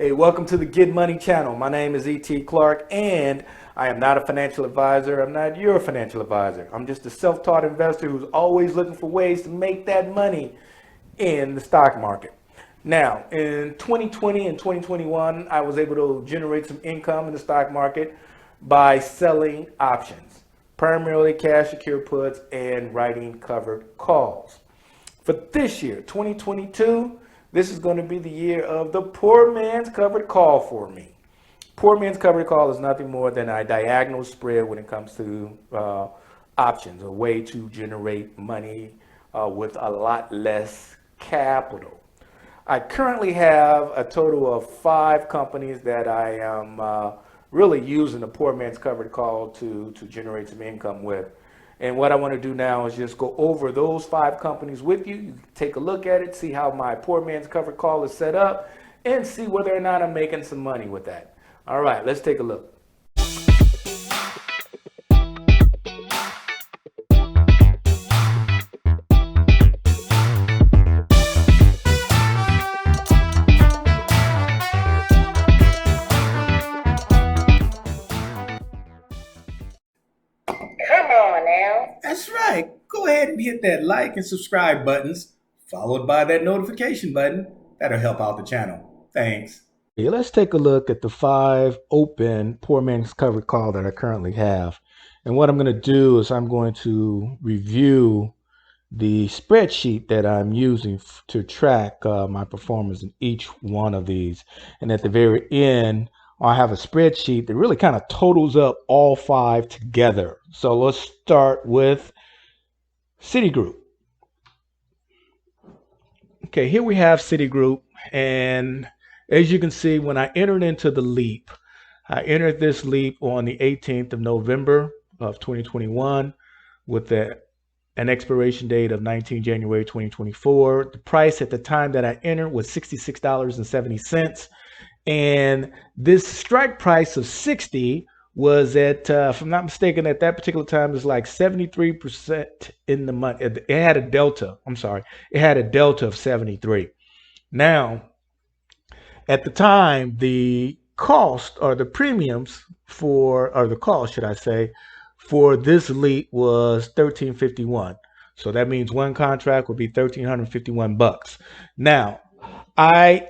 Hey, welcome to the Get Money channel. My name is E.T. Clark, and I am not a financial advisor. I'm not your financial advisor. I'm just a self-taught investor who's always looking for ways to make that money in the stock market. Now, in 2020 and 2021, I was able to generate some income in the stock market by selling options, primarily cash secure puts and writing covered calls. For this year, 2022, this is going to be the year of the poor man's covered call for me. Poor man's covered call is nothing more than a diagonal spread when it comes to options, a way to generate money with a lot less capital. I currently have a total of 5 companies that I am really using the poor man's covered call to generate some income with. And what I want to do now is just go over those 5 companies with you. You can take a look at it, see how my poor man's covered call is set up, and see whether or not I'm making some money with that. All right, let's take a look. Come on now. That's right. Go ahead and hit that like and subscribe buttons, followed by that notification button. That'll help out the channel. Thanks. Okay, let's take a look at the 5 open poor man's covered call that I currently have. And what I'm going to do is I'm going to review the spreadsheet that I'm using to track my performance in each one of these. And at the very end, I have a spreadsheet that really kind of totals up all 5 together. So let's start with Citigroup. Okay, here we have Citigroup, and as you can see, when I entered into the leap, I entered this leap on the 18th of November of 2021 with an expiration date of 19 January 2024. The price at the time that I entered was $66.70. And this strike price of 60 was at, if I'm not mistaken, at that particular time, it was like 73% in the month. It had a delta. I'm sorry. It had a delta of 73. Now, at the time, the cost or the premiums for, or the cost, should I say, for this leap was $13.51. So that means one contract would be $1,351. Now, I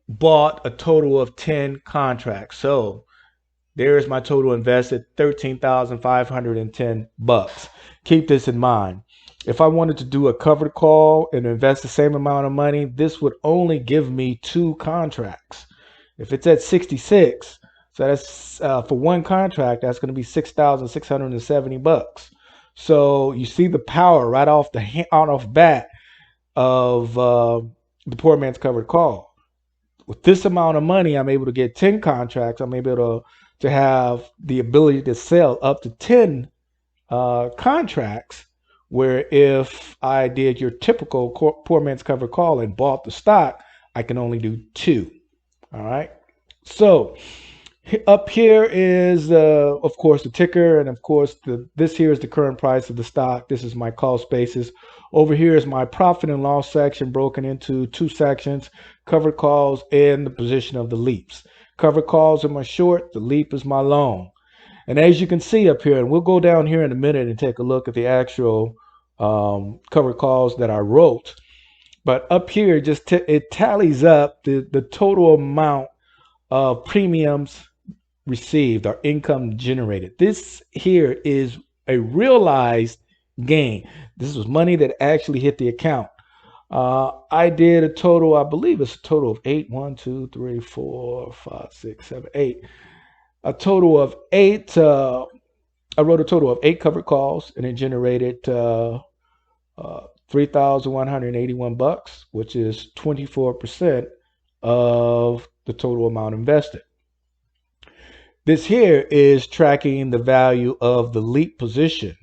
bought a total of 10 contracts. So there's my total invested, $13,510. Keep this in mind. If I wanted to do a covered call and invest the same amount of money, this would only give me 2 contracts. If it's at 66, so that's for one contract, that's going to be $6,670. So you see the power right off bat of the poor man's covered call. With this amount of money, I'm able to get 10 contracts. I'm able to have the ability to sell up to 10 contracts, where if I did your typical poor man's covered call and bought the stock, I can only do 2. All right. So up here is, of course, the ticker. And of course, this here is the current price of the stock. This is my cost basis. Over here is my profit and loss section broken into 2 sections, covered calls and the position of the leaps. Covered calls are my short, the leap is my long. And as you can see up here, and we'll go down here in a minute and take a look at the actual covered calls that I wrote. But up here, it tallies up the total amount of premiums received or income generated. This here is a realized gain. This was money that actually hit the account. I did a total, I believe it's a total of 8, 1, 2, 3, 4, 5, 6, 7, 8. A total of 8. I wrote a total of 8 covered calls, and it generated $3,181, which is 24% of the total amount invested. This here is tracking the value of the leap position.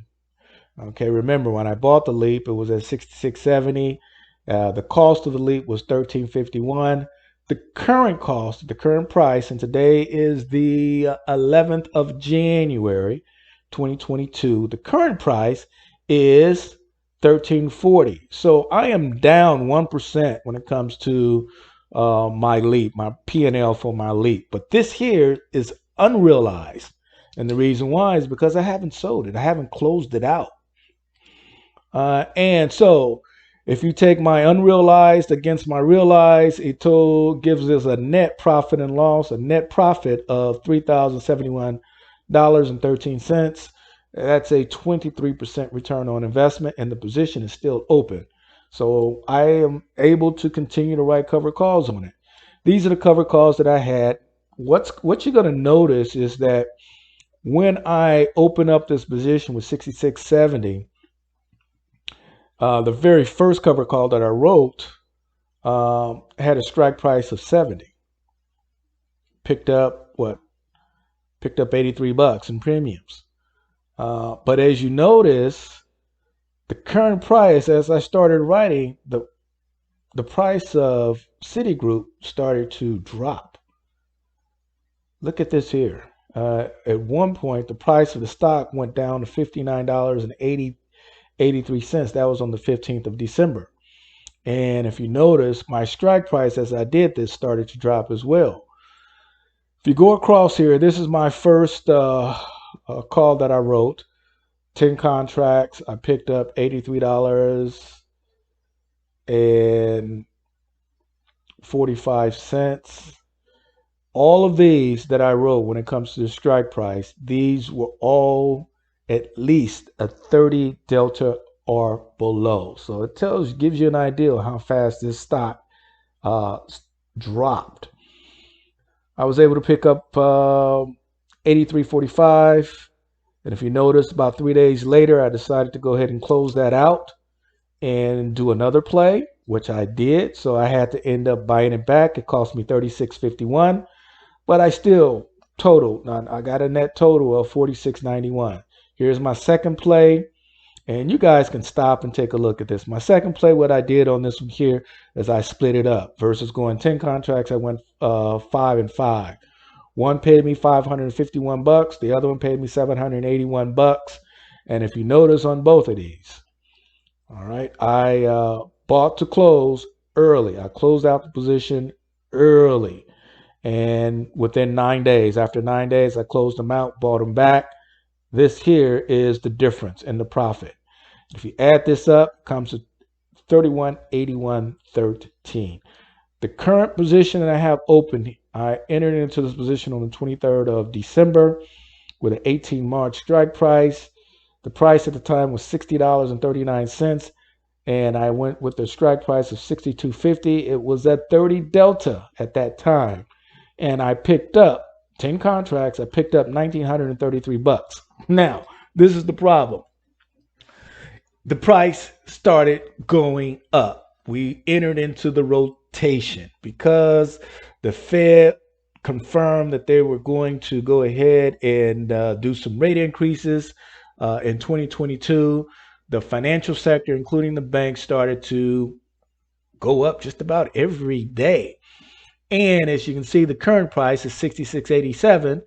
Okay, remember when I bought the leap, it was at 66.70. The cost of the leap was $13.51. The current cost, the current price, and today is the 11th of January, 2022. The current price is $13.40. So I am down 1% when it comes to my leap, my P&L for my leap. But this here is unrealized. And the reason why is because I haven't sold it. I haven't closed it out. And so if you take my unrealized against my realized, it gives us a net profit and loss, a net profit of $3,071.13. That's a 23% return on investment, and the position is still open. So I am able to continue to write cover calls on it. These are the cover calls that I had. What you're going to notice is that when I open up this position with 66.70, the very first cover call that I wrote had a strike price of 70. Picked up what? Picked up 83 bucks in premiums. But as you notice, the current price, as I started writing, the price of Citigroup started to drop. Look at this here. At one point, the price of the stock went down to $59.83. That was on the 15th of December. And if you notice, my strike price as I did this started to drop as well. If you go across here, this is my first call that I wrote. 10 contracts. I picked up $83.45. All of these that I wrote when it comes to the strike price, these were all at least a 30 delta or below. So it gives you an idea of how fast this stock dropped. I was able to pick up 83.45. And if you notice, about 3 days later, I decided to go ahead and close that out and do another play, which I did. So I had to end up buying it back. It cost me $36.51, but I still totaled. I got a net total of $46.91. Here's my second play. And you guys can stop and take a look at this. My second play, what I did on this one here is I split it up. Versus going 10 contracts, I went 5 and 5. One paid me 551 bucks. The other one paid me 781 bucks. And if you notice on both of these, all right, I bought to close early. I closed out the position early. And within 9 days, after 9 days, I closed them out, bought them back. This here is the difference in the profit. If you add this up, it comes to 31.8113. The current position that I have open, I entered into this position on the 23rd of December with an 18 March strike price. The price at the time was $60.39, and I went with the strike price of $62.50. It was at 30 delta at that time, and I picked up 10 contracts. I picked up 1,933 bucks. Now, this is the problem. The price started going up. We entered into the rotation because the Fed confirmed that they were going to go ahead and do some rate increases in 2022. The financial sector, including the banks, started to go up just about every day. And as you can see, the current price is $66.87.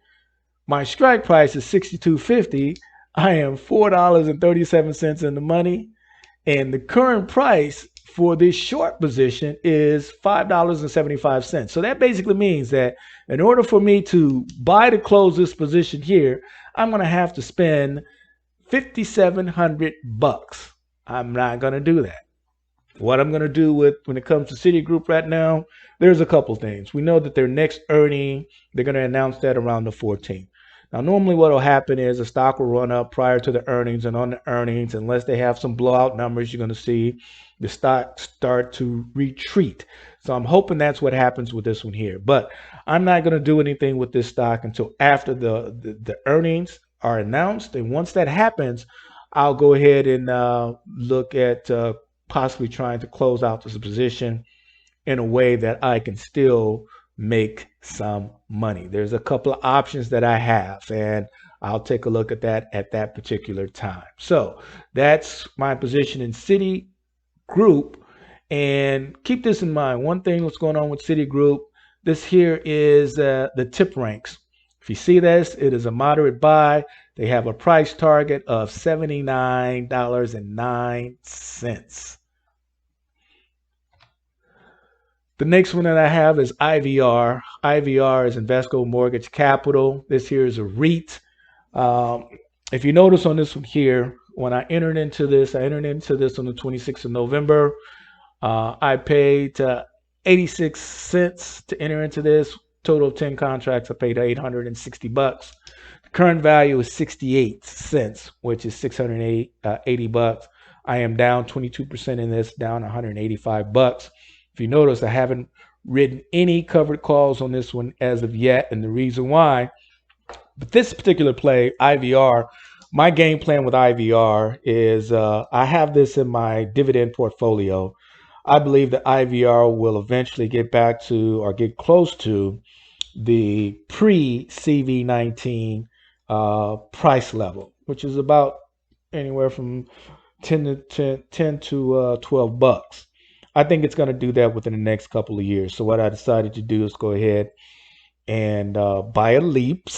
My strike price is $62.50. I am $4.37 in the money. And the current price for this short position is $5.75. So that basically means that in order for me to buy to close this position here, I'm going to have to spend 5,700 bucks. I'm not going to do that. What I'm going to do when it comes to Citigroup right now, there's a couple things. We know that their next earning, they're going to announce that around the 14th. Now, normally what will happen is the stock will run up prior to the earnings, and on the earnings, unless they have some blowout numbers, you're going to see the stock start to retreat. So I'm hoping that's what happens with this one here. But I'm not going to do anything with this stock until after the earnings are announced. And once that happens, I'll go ahead and look at possibly trying to close out this position in a way that I can still make some money. There's a couple of options that I have, and I'll take a look at that at that particular time. So that's my position in Citigroup. And keep this in mind. One thing what's going on with Citigroup, this here is the tip ranks. If you see this, it is a moderate buy. They have a price target of $79.09. The next one that I have is IVR. IVR is Invesco Mortgage Capital. This here is a REIT. Um, if you notice on this one here, when I entered into this on the 26th of November. I paid 86 cents to enter into this. Total of 10 contracts, I paid $860. Current value is 68 cents, which is 680 bucks. I am down 22% in this, down 185 bucks. If you notice, I haven't written any covered calls on this one as of yet, and the reason why, but this particular play, IVR, my game plan with IVR is I have this in my dividend portfolio. I believe that IVR will eventually get back to or get close to the pre CV19 price level, which is about anywhere from 10 to 12 bucks. I think it's going to do that within the next couple of years. So what I decided to do is go ahead and buy a leap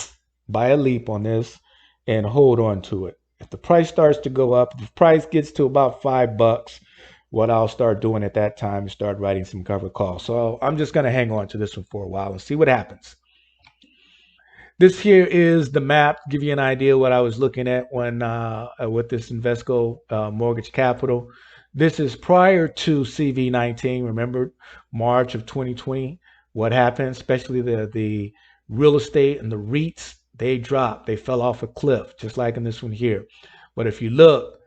on this and hold on to it. If the price starts to go up, if the price gets to about $5, what I'll start doing at that time is start writing some covered calls. So I'm just going to hang on to this one for a while and see what happens. This here is the map, give you an idea what I was looking at when with this Invesco Mortgage Capital. This is prior to CV19. Remember March of 2020, what happened, especially the real estate and the REITs, they dropped, they fell off a cliff, just like in this one here. But if you look,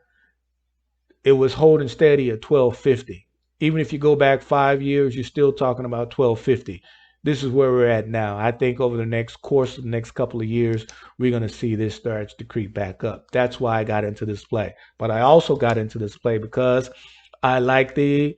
it was holding steady at 1250. Even if you go back 5 years, you're still talking about 1250. This is where we're at now. I think over the next course of the next couple of years, we're going to see this starts to creep back up. That's why I got into this play. But I also got into this play because I like the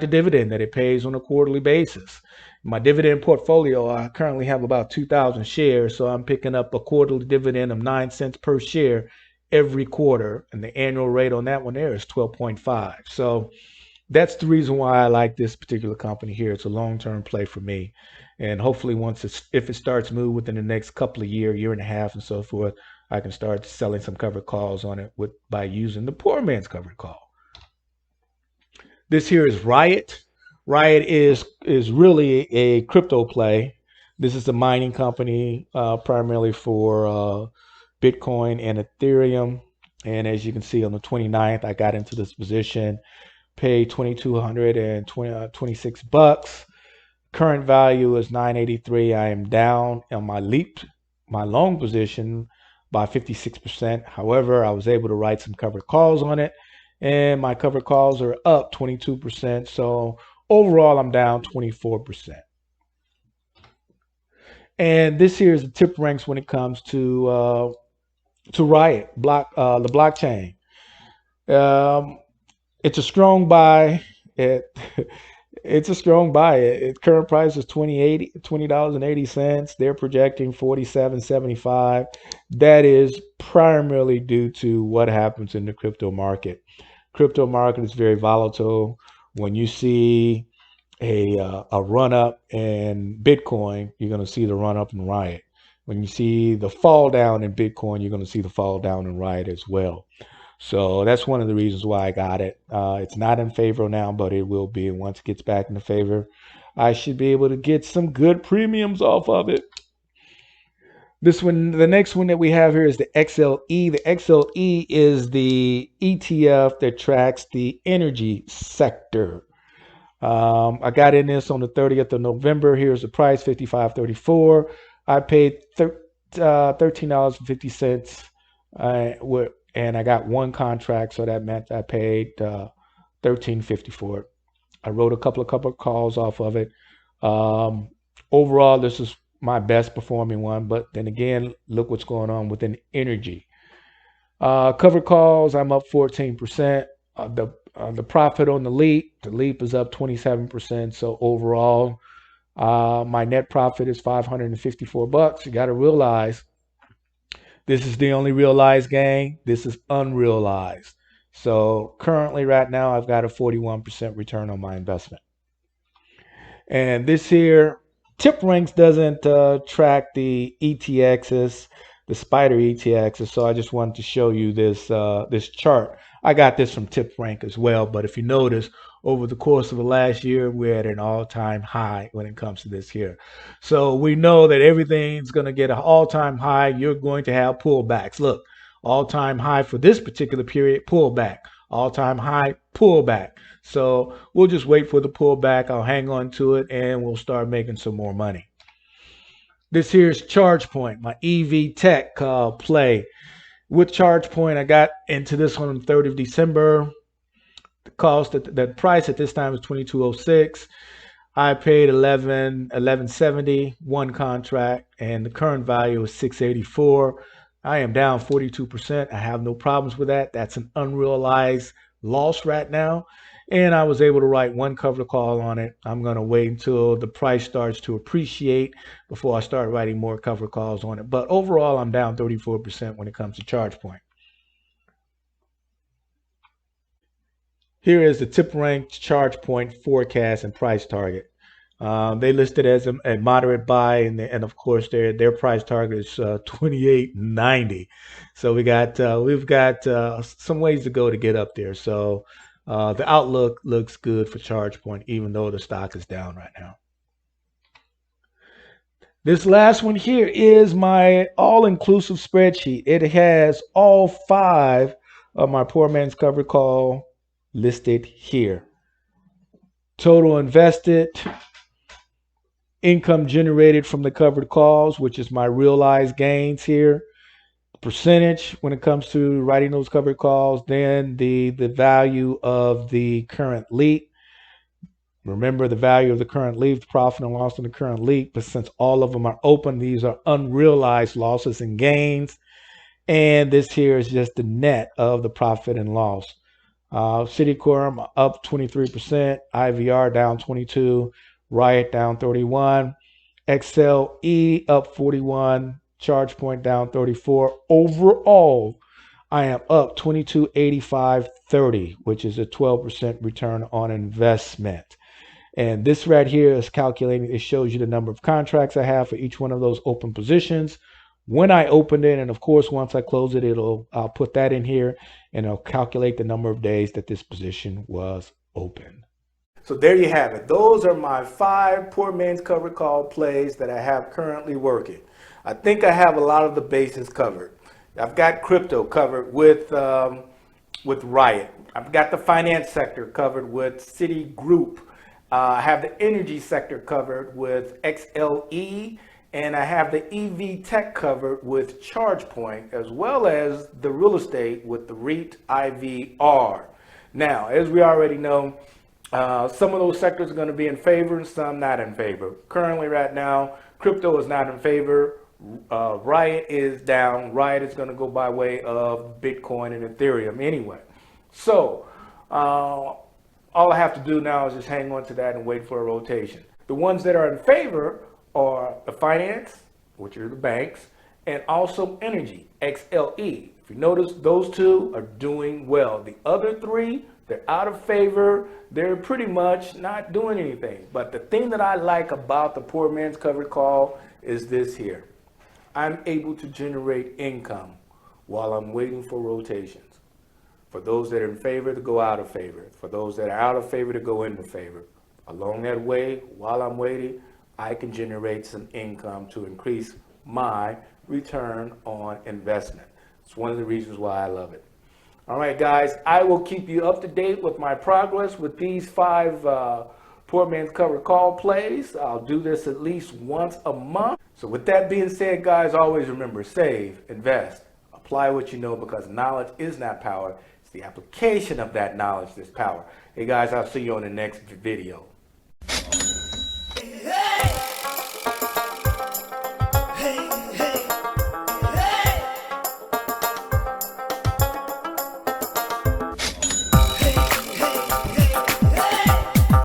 dividend that it pays on a quarterly basis. My dividend portfolio, I currently have about 2,000 shares, so I'm picking up a quarterly dividend of 9 cents per share every quarter, and the annual rate on that one there is 12.5. So that's the reason why I like this particular company here. It's a long-term play for me, and hopefully if it starts moving within the next couple of year and a half and so forth, I can start selling some covered calls on it by using the poor man's covered call. This here is RIOT. RIOT is really a crypto play. This is a mining company primarily for Bitcoin and Ethereum. And as you can see on the 29th, I got into this position, paid 2,226 bucks. Current value is 983. I am down on my long position by 56%. However, I was able to write some covered calls on it, and my covered calls are up 22%. So overall, I'm down 24%. And this here is the tip ranks when it comes to RIOT the blockchain. Um, it's a strong buy. It's a strong buy. Its current price is $20.80. They're projecting 47.75. That is primarily due to what happens in the crypto market. Crypto market is very volatile. When you see a run up in Bitcoin, you're going to see the run up in RIOT. When you see the fall down in Bitcoin, you're going to see the fall down in RIOT as well. So that's one of the reasons why I got it. It's not in favor now, but it will be. And once it gets back into favor, I should be able to get some good premiums off of it. This one, the next one that we have here is the XLE. The XLE is the ETF that tracks the energy sector. I got in this on the 30th of November. Here's the price, $55.34. I paid $13.50 and I got one contract, so that meant I paid $13.50 for it. I wrote a couple of calls off of it. Overall, this is my best performing one, but then again, look what's going on within energy. Covered calls, I'm up 14%. The profit on the leap is up 27%. So overall, my net profit is $554. You got to realize this is the only realized gain. This is unrealized. So currently right now, I've got a 41% return on my investment. And this here, tip ranks doesn't track the ETXs, the spider ETXs. So I just wanted to show you this chart. I got this from tip rank as well. But if you notice over the course of the last year, we're at an all-time high when it comes to this here. So we know that everything's going to get an all-time high. You're going to have pullbacks. Look, all-time high for this particular period, pullback. All-time high, pullback. So we'll just wait for the pullback. I'll hang on to it and we'll start making some more money. This here's ChargePoint, my EV tech play. With ChargePoint, I got into this one on the 3rd of December. The cost, the price at this time is 2206. I paid 1170 one contract, and the current value is 684. I am down 42%. I have no problems with that. That's an unrealized loss right now. And I was able to write one cover call on it. I'm going to wait until the price starts to appreciate before I start writing more cover calls on it. But overall, I'm down 34% when it comes to ChargePoint. Here is the tip ranked ChargePoint forecast and price target. They listed as a moderate buy, and of course their price target is 28.90. So we've got some ways to go to get up there. So the outlook looks good for ChargePoint, even though the stock is down right now. This last one here is my all-inclusive spreadsheet. It has all 5 of my poor man's cover call listed here. Total invested, income generated from the covered calls, which is my realized gains here, percentage when it comes to writing those covered calls, then the value of the current leap. Remember the value of the current leap, the profit and loss in the current leap, but since all of them are open, these are unrealized losses and gains. And this here is just the net of the profit and loss. Citicorp up 23%, IVR down 22%, RIOT down 31%, XLE up 41%, ChargePoint down 34%. Overall, I am up 22.8530, which is a 12% return on investment. And this right here is calculating, it shows you the number of contracts I have for each one of those open positions. When I opened it, and of course, once I close it, I'll put that in here and it'll calculate the number of days that this position was open. So there you have it. Those are my 5 poor man's covered call plays that I have currently working. I think I have a lot of the bases covered. I've got crypto covered with RIOT. I've got the finance sector covered with Citigroup. I have the energy sector covered with XLE, and I have the EV tech covered with ChargePoint, as well as the real estate with the REIT IVR. Now, as we already know, some of those sectors are going to be in favor and some not in favor. Currently, right now, crypto is not in favor. RIOT is down. RIOT is going to go by way of Bitcoin and Ethereum anyway. So, all I have to do now is just hang on to that and wait for a rotation. The ones that are in favor are the finance, which are the banks, and also energy, XLE. If you notice, those 2 are doing well. The other 3, they're out of favor. They're pretty much not doing anything. But the thing that I like about the poor man's covered call is this here. I'm able to generate income while I'm waiting for rotations. For those that are in favor, to go out of favor. For those that are out of favor, to go into favor. Along that way, while I'm waiting, I can generate some income to increase my return on investment. It's one of the reasons why I love it. All right, guys, I will keep you up to date with my progress with these 5 poor man's covered call plays. I'll do this at least once a month. So with that being said, guys, always remember, save, invest, apply what you know, because knowledge is not power. It's the application of that knowledge that's power. Hey guys, I'll see you on the next video.